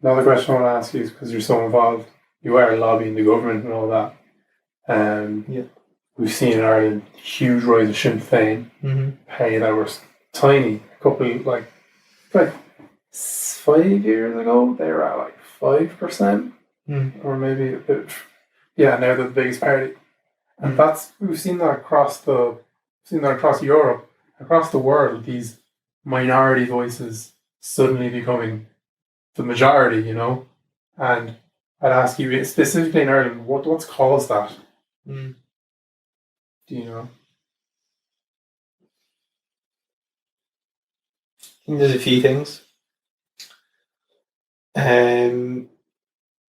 Another question I want to ask you is because you're so involved, you are lobbying the government and all that. Yeah. We've seen in Ireland huge rise of Sinn Féin. Hey, that was tiny. A couple like 5 years ago, they were at like 5%, or maybe a bit. Yeah, now they're the biggest party, and we've seen that across Europe, across the world. These minority voices suddenly becoming the majority, And I'd ask you specifically in Ireland, what's caused that? Do you know? I think there's a few things.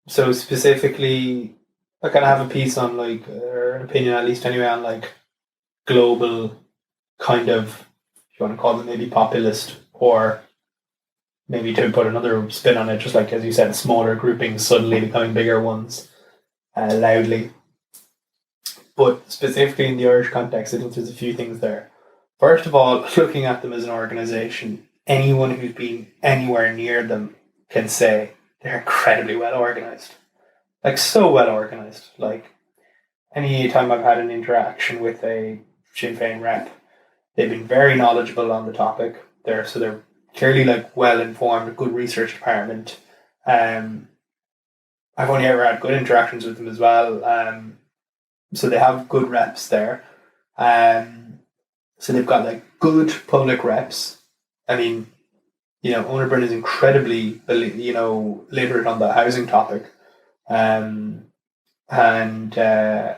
So specifically, I kind of have a piece on or an opinion at least anyway, on global kind of, if you want to call it maybe populist, or maybe to put another spin on it, just like as you said, smaller groupings suddenly becoming bigger ones loudly. But specifically in the Irish context, I think there's a few things there. First of all, looking at them as an organisation, anyone who's been anywhere near them can say they're incredibly well organised. So well organised. Any time I've had an interaction with a Sinn Féin rep, they've been very knowledgeable on the topic. They're clearly well informed, good research department. I've only ever had good interactions with them as well. So they have good reps there. So they've got good public reps. I mean, Unibrin is incredibly literate on the housing topic. And you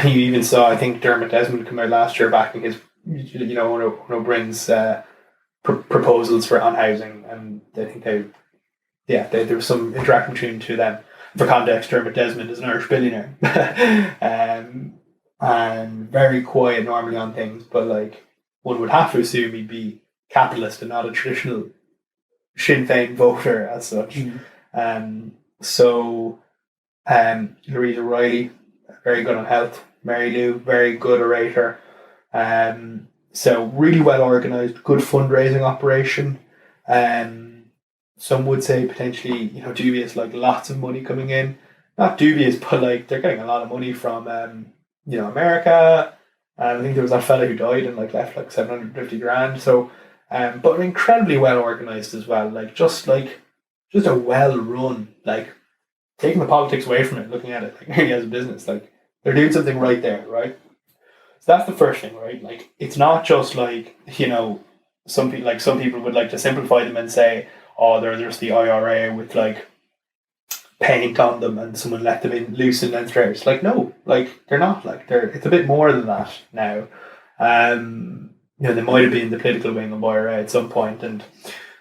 even saw, I think, Dermot Desmond come out last year backing his, O'Brien's proposals on housing, and I think there was some interaction between the two of them. For context, Dermot Desmond is an Irish billionaire, and very quiet normally on things, but one would have to assume he'd be capitalist and not a traditional Sinn Féin voter as such. Louisa Riley, very good on health. Mary Lou, very good orator. So really well organised, good fundraising operation. Some would say potentially, dubious, lots of money coming in. Not dubious, but they're getting a lot of money from, America. I think there was that fella who died and left 750 grand. So, but incredibly well organised as well. Just a well run, taking the politics away from it, looking at it really as a business. They're doing something right there, right? So that's the first thing, right? It's not just some people would like to simplify them and say, oh, they're just the IRA with paint on them and someone let them in loose and then stairs. No, they're not. It's a bit more than that now. They might have been the political wing of IRA at some point, and I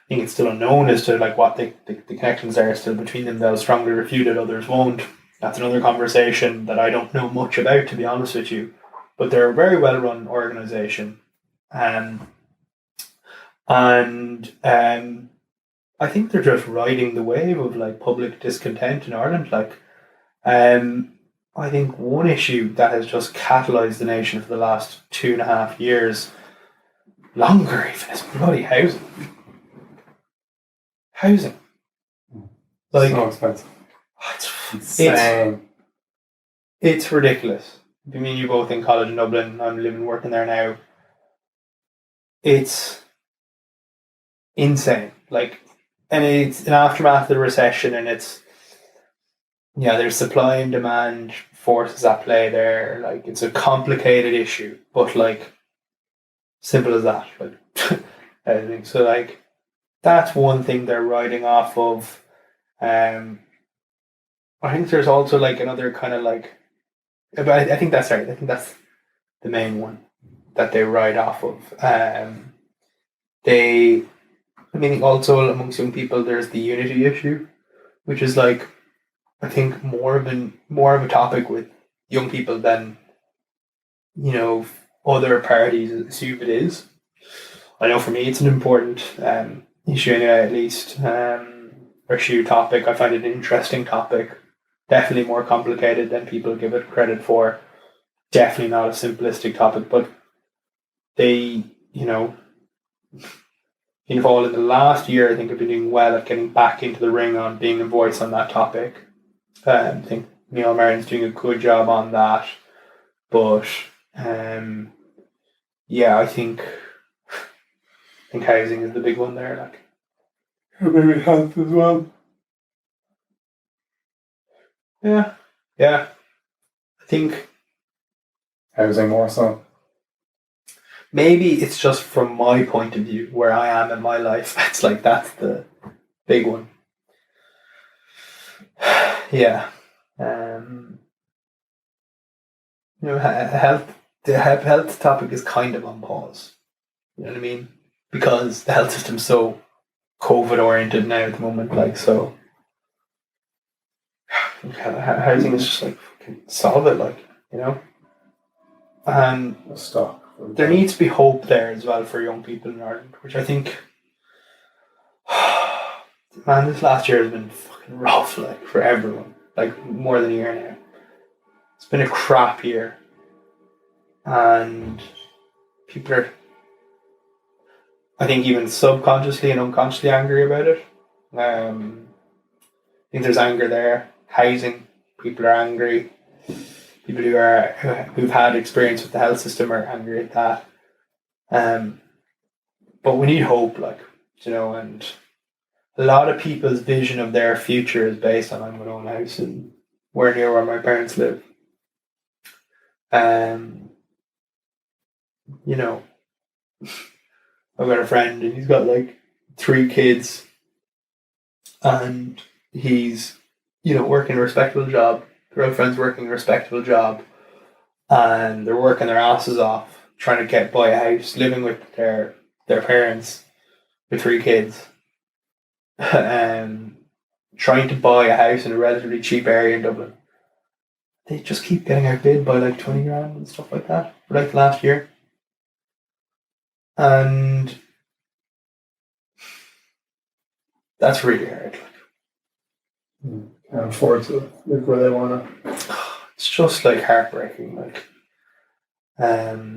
think it's still unknown as to what the connections are still between them. They'll strongly refute it, others won't. That's another conversation that I don't know much about, to be honest with you. But they're a very well run organisation, and I think they're just riding the wave of public discontent in Ireland. I think one issue that has just catalysed the nation for the last 2.5 years, longer even, is bloody housing. Housing. So expensive. It's ridiculous. I mean, you both in college in Dublin. I'm living and working there now. It's insane. And it's an aftermath of the recession, and there's supply and demand forces at play there. It's a complicated issue, but simple as that. I think so. That's one thing they're riding off of. I think there's also another kind of but I think that's right. I think that's the main one that they ride off of. Also amongst young people, there's the unity issue, which is I think more of a topic with young people than other parties assume it is. I know for me it's an important issue anyway, at least issue topic. I find it an interesting topic. Definitely more complicated than people give it credit for. Definitely not a simplistic topic, but they, in the last year, I think I've been doing well at getting back into the ring on being a voice on that topic. I think Neil Martin's doing a good job on that. But yeah, I think housing is the big one there. Like, maybe health as well. Yeah. I think Housing more so. maybe it's just from my point of view where I am in my life. It's like that's the big one. Yeah. Health. The health topic is kind of on pause. You know what I mean? Because the health system's so COVID oriented now at the moment. Like, so housing is just like fucking solve it. Like, you know. And Stop. there needs to be hope there as well for young people in Ireland, which I think, man, this last year has been fucking rough, like, for everyone. Like, more than a year now. It's been a crap year. And people are, I think, even subconsciously and unconsciously angry about it. I think there's anger there. Housing, people are angry. People who've had experience with the health system are angry at that. But we need hope, like, you know, and a lot of people's vision of their future is based on, I'm going to own a house and where near where my parents live. You know, I've got a friend and he's got like 3 kids and he's, you know, working a respectable job. Their friend's working a respectable job and they're working their asses off trying to get buy a house, living with their parents with 3 kids. Trying to buy a house in a relatively cheap area in Dublin. They just keep getting outbid by like 20 grand and stuff like that for like the last year. And that's really hard. Can't afford to live where they want to. It's just like heartbreaking. Like,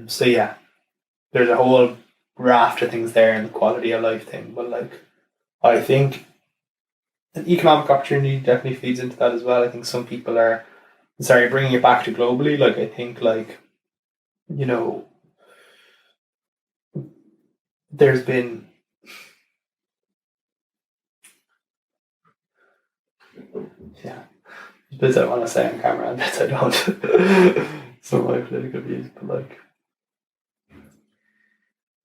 so yeah, there's a whole raft of things there in the quality of life thing. But like, I think an economic opportunity definitely feeds into that as well. I think some people are, bringing it back to globally. Like, I think like, you know, there's been bits I want to say on camera and bits I don't. Some of my political views, but like,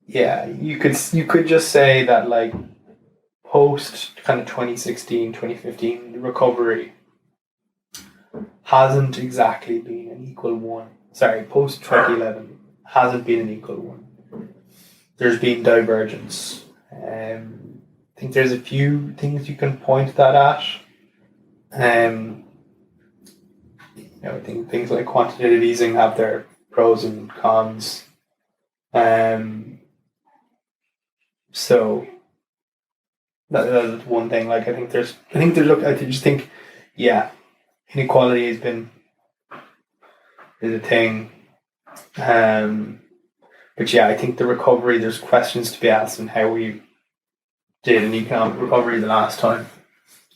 yeah, you could just say that like post kind of 2016, 2015, the recovery hasn't exactly been an equal one. Post 2011 hasn't been an equal one. There's been divergence. I think there's a few things you can point that at. You know, I think things like quantitative easing have their pros and cons. So that's one thing. Like, I just think, yeah, inequality is a thing. But yeah, I think the recovery, there's questions to be asked on how we did an economic recovery the last time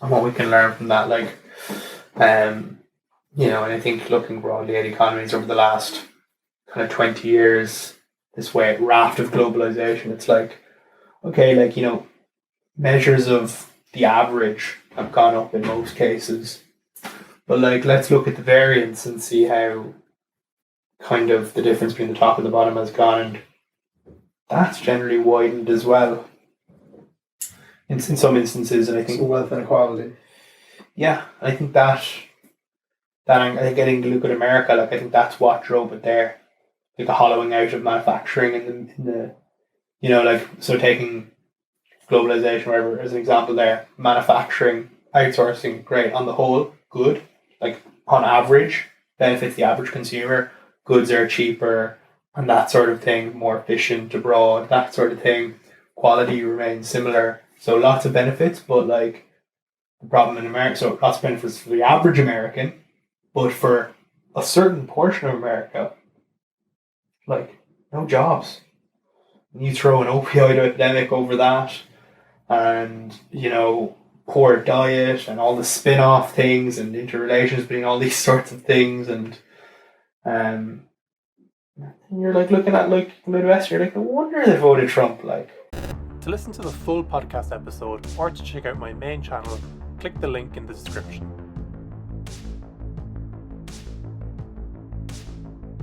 and what we can learn from that. Like, you know, and I think looking broadly at economies over the last kind of 20 years, this raft of globalization, it's like, okay, like, you know, measures of the average have gone up in most cases. But like, let's look at the variance and see how kind of the difference between the top and the bottom has gone, and that's generally widened as well in some instances. And I think wealth inequality. Yeah, I think I think getting to look at America, like, I think that's what drove it there, like a hollowing out of manufacturing in the you know, like, so taking globalization, whatever, as an example there, manufacturing, outsourcing, great on the whole, good, like on average, benefits the average consumer. Goods are cheaper and that sort of thing, more efficient abroad, that sort of thing. Quality remains similar. So lots of benefits, but like the problem in America, so lots of benefits for the average American, but for a certain portion of America, like no jobs. You throw an opioid epidemic over that, and poor diet and all the spin-off things and interrelations between all these sorts of things, and you're like looking at like Midwest, you're like, no wonder they voted Trump. Like, to listen to the full podcast episode or to check out my main channel, click the link in the description.